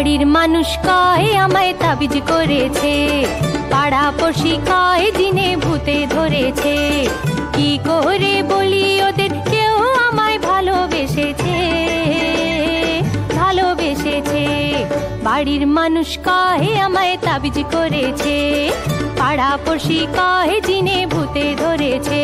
বাড়ির মানুষ কয় আমায় তাবিজ করেছে, পাড়া পড়শি কয় জিনে ভূতে ধরেছে। কি করে বলি ওদের, কেউ আমায় ভালোবেসেছে, ভালোবেসেছে। বাড়ির মানুষ কয় আমায় তাবিজ করেছে, পাড়া পড়শি কয় জিনে ভূতে ধরেছে।